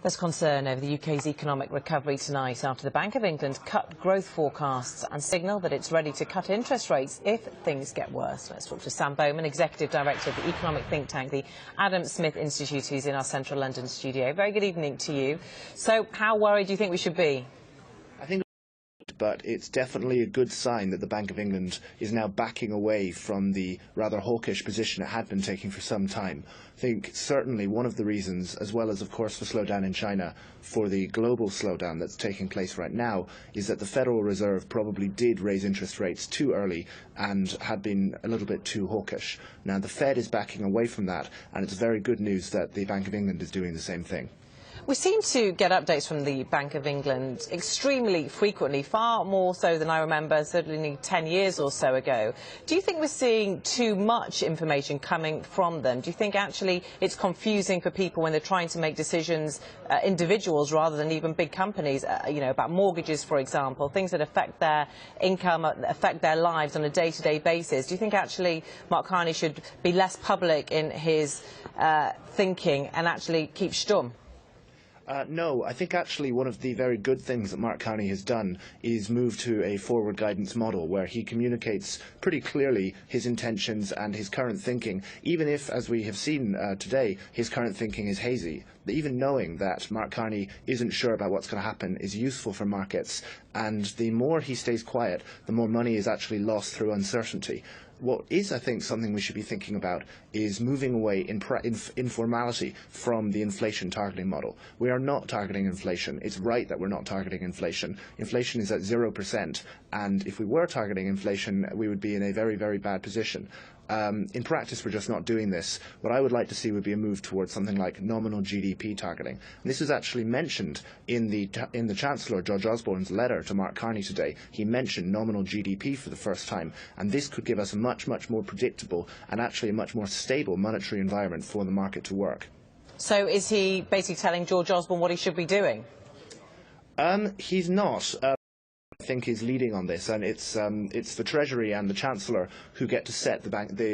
There's concern over the UK's economic recovery tonight after the Bank of England cut growth forecasts and signalled that it's ready to cut interest rates if things get worse. Let's talk to Sam Bowman, Executive Director of the economic think tank, the Adam Smith Institute, who's in our central London studio. Very good evening to you. So how worried do you think we should be? I think, but it's definitely a good sign that the Bank of England is now backing away from the rather hawkish position it had been taking for some time. I think certainly one of the reasons, as well as of course the slowdown in China, for the global slowdown that's taking place right now, is that the Federal Reserve probably did raise interest rates too early and had been a little bit too hawkish. Now the Fed is backing away from that, and it's very good news that the Bank of England is doing the same thing. We seem to get updates from the Bank of England extremely frequently, far more so than I remember certainly 10 years or so ago. Do you think we're seeing too much information coming from them? Do you think actually it's confusing for people when they're trying to make decisions, individuals rather than even big companies, you know, about mortgages, for example, things that affect their income, affect their lives on a day-to-day basis? Do you think actually Mark Carney should be less public in his thinking and actually keep stum? No, I think actually one of the very good things that Mark Carney has done is move to a forward guidance model where he communicates pretty clearly his intentions and his current thinking, even if, as we have seen today, his current thinking is hazy. But even knowing that Mark Carney isn't sure about what's going to happen is useful for markets, and the more he stays quiet, the more money is actually lost through uncertainty. What is, I think, something we should be thinking about is moving away in formality from the inflation targeting model. We are not targeting inflation. It's right that we're not targeting inflation. Inflation is at 0%, and if we were targeting inflation, we would be in a very, very bad position. In practice, we're just not doing this. What I would like to see would be a move towards something like nominal GDP targeting. And this is actually mentioned in the Chancellor, George Osborne's letter to Mark Carney today. He mentioned nominal GDP for the first time, and this could give us a much, much more predictable and actually a much more stable monetary environment for the market to work. So is he basically telling George Osborne what he should be doing? He's not. I think is leading on this, and it's the Treasury and the Chancellor who get to set the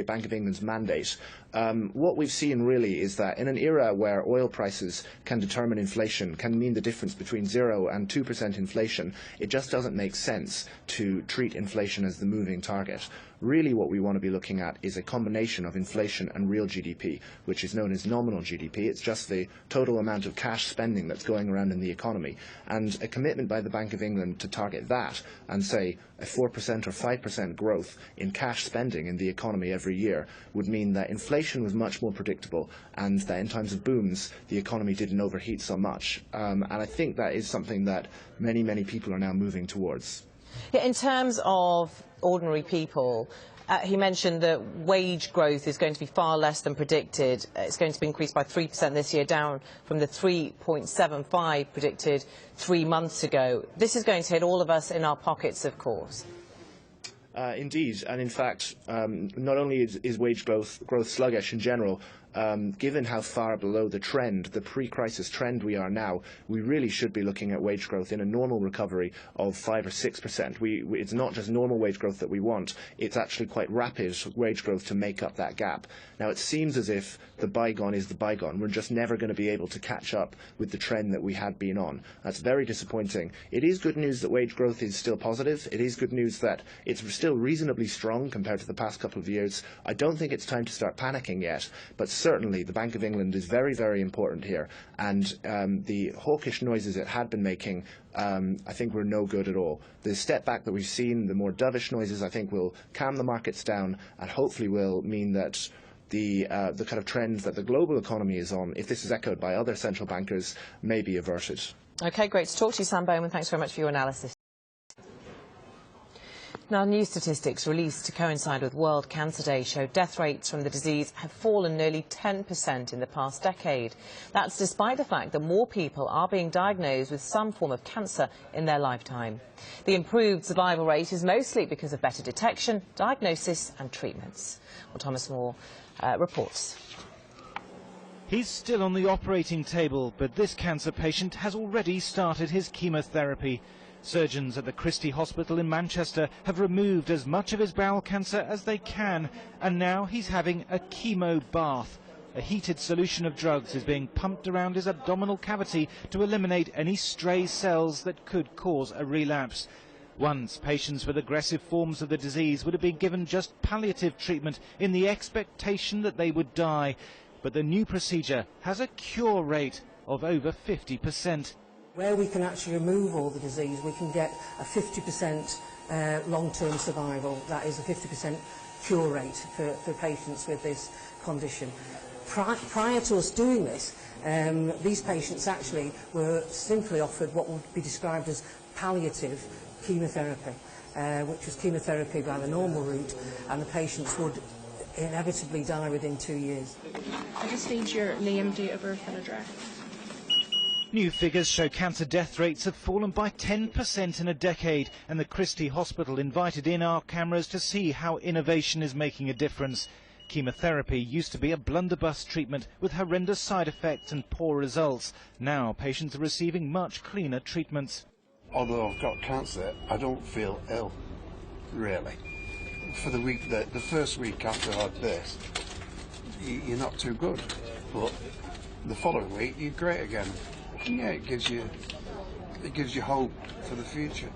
Bank of England's mandate. What we've seen really is that in an era where oil prices can determine inflation, can mean the difference between 0 and 2% inflation, it just doesn't make sense to treat inflation as the moving target. Really what we want to be looking at is a combination of inflation and real GDP, which is known as nominal GDP. It's just the total amount of cash spending that's going around in the economy. And a commitment by the Bank of England to target that and say a 4% or 5% growth in cash spending in the economy every year would mean that inflation was much more predictable and that in times of booms the economy didn't overheat so much. And I think that is something that many, many people are now moving towards. Yeah, in terms of ordinary people, he mentioned that wage growth is going to be far less than predicted. It's going to be increased by 3% this year, down from the 3.75 predicted 3 months ago. This is going to hit all of us in our pockets, of course. Indeed, and in fact, not only is wage growth sluggish in general, given how far below the trend, the pre-crisis trend we are now, we really should be looking at wage growth in a normal recovery of 5 or 6%. It's not just normal wage growth that we want, it's actually quite rapid wage growth to make up that gap. Now it seems as if the bygone is the bygone. We're just never going to be able to catch up with the trend that we had been on. That's very disappointing. It is good news that wage growth is still positive. It is good news that it's still reasonably strong compared to the past couple of years. I don't think it's time to start panicking yet, but certainly the Bank of England is very, very important here, and the hawkish noises it had been making I think were no good at all. The step back that we've seen, the more dovish noises, I think will calm the markets down and hopefully will mean that the kind of trends that the global economy is on, if this is echoed by other central bankers, may be averted. OK, great to talk to you, Sam Bowman. Thanks very much for your analysis. Now, new statistics released to coincide with World Cancer Day show death rates from the disease have fallen nearly 10% in the past decade. That's despite the fact that more people are being diagnosed with some form of cancer in their lifetime. The improved survival rate is mostly because of better detection, diagnosis and treatments. Well, Thomas Moore reports. He's still on the operating table, but this cancer patient has already started his chemotherapy. Surgeons at the Christie Hospital in Manchester have removed as much of his bowel cancer as they can, and now he's having a chemo bath. A heated solution of drugs is being pumped around his abdominal cavity to eliminate any stray cells that could cause a relapse. Once, patients with aggressive forms of the disease would have been given just palliative treatment in the expectation that they would die. But the new procedure has a cure rate of over 50%. Where we can actually remove all the disease, we can get a 50% long-term survival. That is a 50% cure rate for patients with this condition. Prior to us doing this, these patients actually were simply offered what would be described as palliative chemotherapy, which was chemotherapy by the normal route, and the patients would inevitably die within 2 years. I just need your name, date of birth and address. New figures show cancer death rates have fallen by 10% in a decade, and the Christie Hospital invited in our cameras to see how innovation is making a difference. Chemotherapy used to be a blunderbuss treatment with horrendous side effects and poor results. Now patients are receiving much cleaner treatments. Although I've got cancer, I don't feel ill, really. For the first week after I had this, you're not too good, but the following week you're great again. Yeah, it gives you hope for the future.